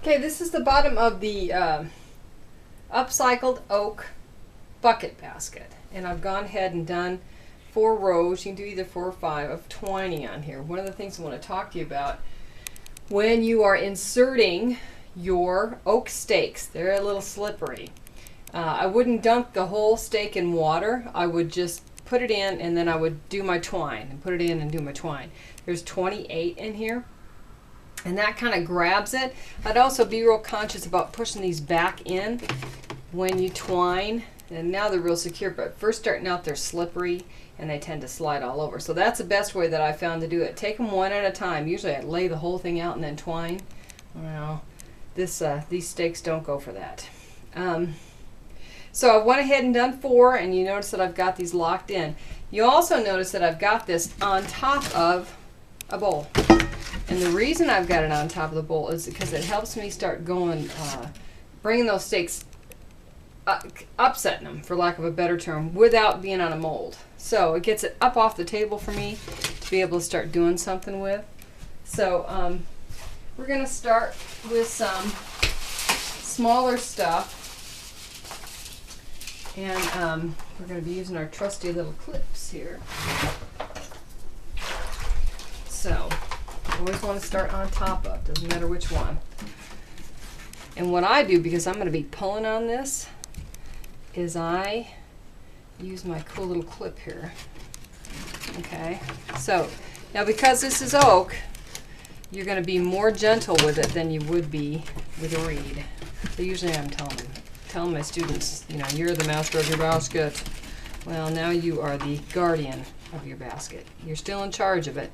Okay, this is the bottom of the upcycled oak bucket basket. And I've gone ahead and done 4 rows. You can do either 4 or 5 of twining on here. One of the things I want to talk to you about when you are inserting your oak stakes, they're a little slippery. I wouldn't dunk the whole stake in water. I would just put it in and then I would do my twine and put it in and do my twine. There's 28 in here. And that kind of grabs it. I'd also be real conscious about pushing these back in when you twine. And now they're real secure, but first starting out they're slippery and they tend to slide all over. So that's the best way that I found to do it. Take them one at a time. Usually I lay the whole thing out and then twine. Well, these stakes don't go for that. So I went ahead and done 4, and you notice that I've got these locked in. You also notice that I've got this on top of a bowl. And the reason I've got it on top of the bowl is because it helps me start going, bringing those stakes, upsetting them, for lack of a better term, without being on a mold. So it gets it up off the table for me to be able to start doing something with. So we're going to start with some smaller stuff. And we're going to be using our trusty little clips here. So always want to start on top of, doesn't matter which one. And what I do, because I'm going to be pulling on this, is I use my cool little clip here. Okay, so now because this is oak, you're going to be more gentle with it than you would be with a reed. So usually I'm telling my students, you know, you're the master of your basket. Well, now you are the guardian of your basket. You're still in charge of it.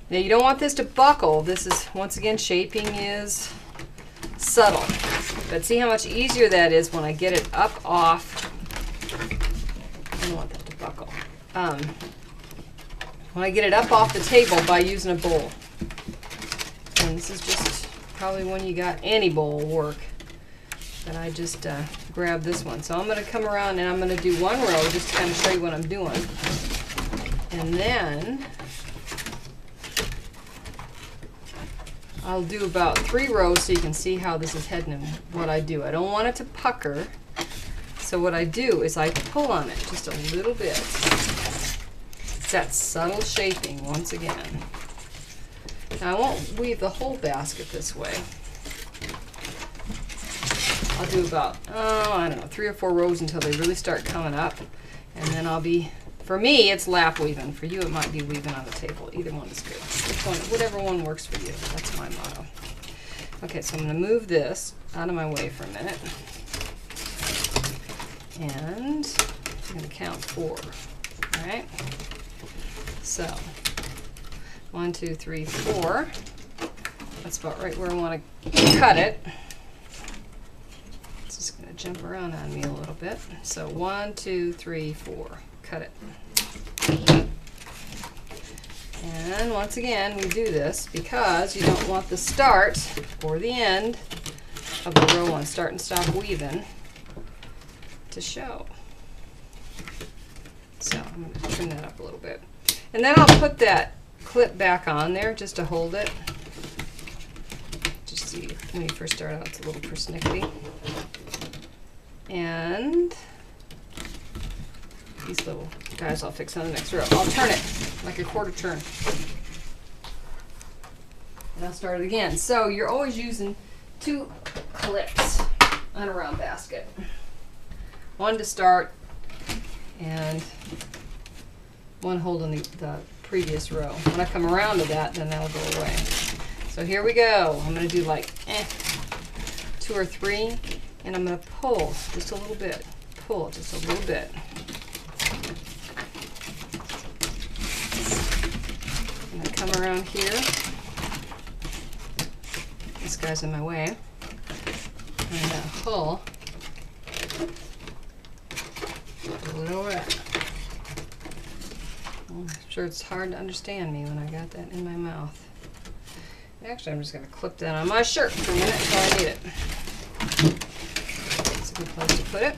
Now you don't want this to buckle. This is, once again, shaping is subtle. But see how much easier that is when I get it up off. I don't want that to buckle. When I get it up off the table by using a bowl. And this is just probably when you got any bowl will work. But I just grab this one. So I'm going to come around and I'm going to do 1 row just to kind of show you what I'm doing. And then I'll do about 3 rows so you can see how this is heading and what I do. I don't want it to pucker. So what I do is I pull on it just a little bit. It's that subtle shaping once again. Now I won't weave the whole basket this way. I'll do about, I don't know, 3 or 4 rows until they really start coming up. And then I'll be, for me, it's lap weaving. For you, it might be weaving on the table. Either one is good. Whatever one works for you. That's my motto. Okay, so I'm going to move this out of my way for a minute. And I'm going to count 4. All right? So, 1, 2, 3, 4. That's about right where I want to cut it. Just going to jump around on me a little bit. So 1, 2, 3, 4. Cut it. And once again, we do this because you don't want the start or the end of the row on start and stop weaving to show. So I'm going to trim that up a little bit. And then I'll put that clip back on there just to hold it. Just see, when you first start out, it's a little persnickety. And these little guys I'll fix on the next row. I'll turn it like a quarter turn. And I'll start it again. So you're always using 2 clips on a round basket. 1 to start and 1 holding the previous row. When I come around to that, then that'll go away. So here we go. I'm going to do like 2 or 3, and I'm going to pull just a little bit. Pull just a little bit. I'm going to come around here. This guy's in my way. I'm going to pull. Pull it over. I'm sure it's hard to understand me when I got that in my mouth. Actually, I'm just going to clip that on my shirt for a minute until I need it. It's a good place to put it.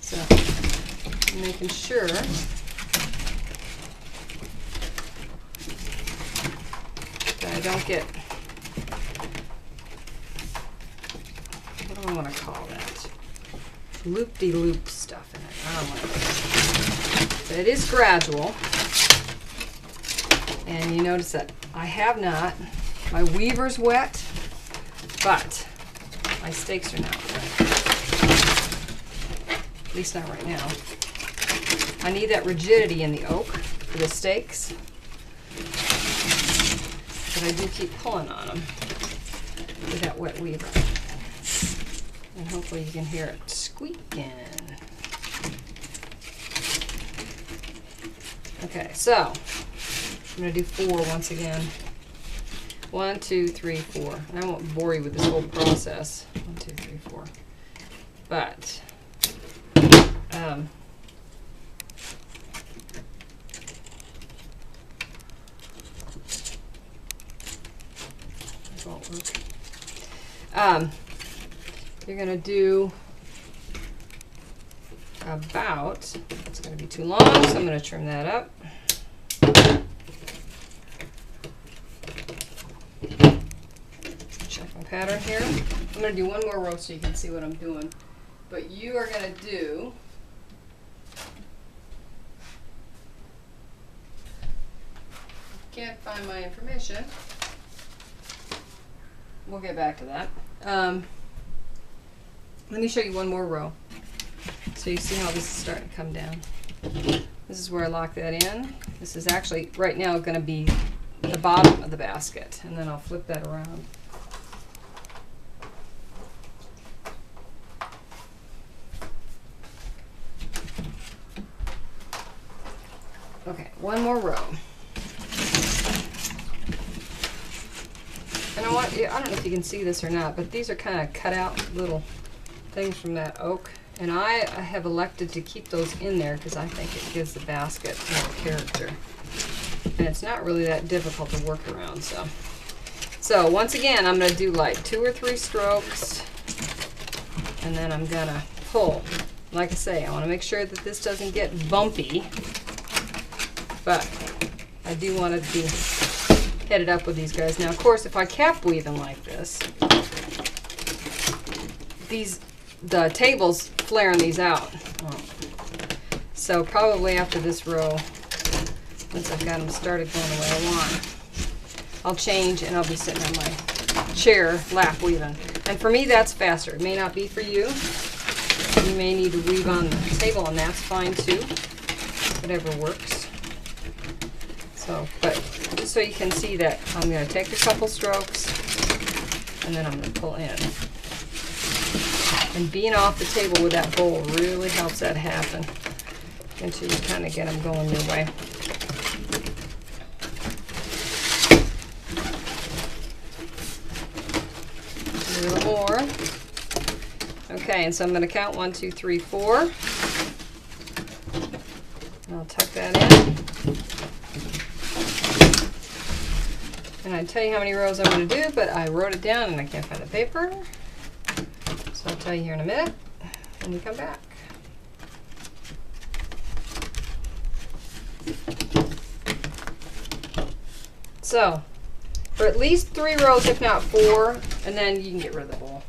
So, I'm making sure that I don't get what do I want to call that? Loop-de-loop stuff in it. I don't want to. But it is gradual. And you notice that I have not. My weaver's wet, but my stakes are not wet. At least not right now. I need that rigidity in the oak for the stakes. But I do keep pulling on them with that wet weaver. And hopefully you can hear it squeaking. Okay, so I'm going to do 4 once again. 1, 2, 3, 4. And I won't bore you with this whole process. 1, 2, 3, 4. But you're going to do about, it's going to be too long, so I'm going to trim that up. Check my pattern here. I'm going to do one more row so you can see what I'm doing. But you are going to do can't find my information. We'll get back to that. Let me show you one more row so you see how this is starting to come down. This is where I lock that in. This is actually right now going to be the bottom of the basket, and then I'll flip that around. Okay, one more row. And I don't know if you can see this or not, but these are kind of cut out little things from that oak. And I have elected to keep those in there because I think it gives the basket more character. And it's not really that difficult to work around. So once again, I'm going to do like 2 or 3 strokes. And then I'm going to pull. Like I say, I want to make sure that this doesn't get bumpy. But I do want to be headed up with these guys. Now, of course, if I kept weaving like this, the table's flaring these out. Oh. So probably after this row, once I've got them started going the way I want, I'll change and I'll be sitting on my chair lap weaving. And for me, that's faster. It may not be for you. You may need to weave on the table, and that's fine too. Whatever works. So, but just so you can see that I'm going to take a couple strokes and then I'm going to pull in. And being off the table with that bowl really helps that happen until you kind of get them going your way. A little more. Okay, and so I'm going to count 1, 2, 3, 4. And I'll tuck that in. And I tell you how many rows I'm going to do, but I wrote it down and I can't find the paper. So I'll tell you here in a minute when you come back. So, for at least 3 rows, if not 4, and then you can get rid of the bowl.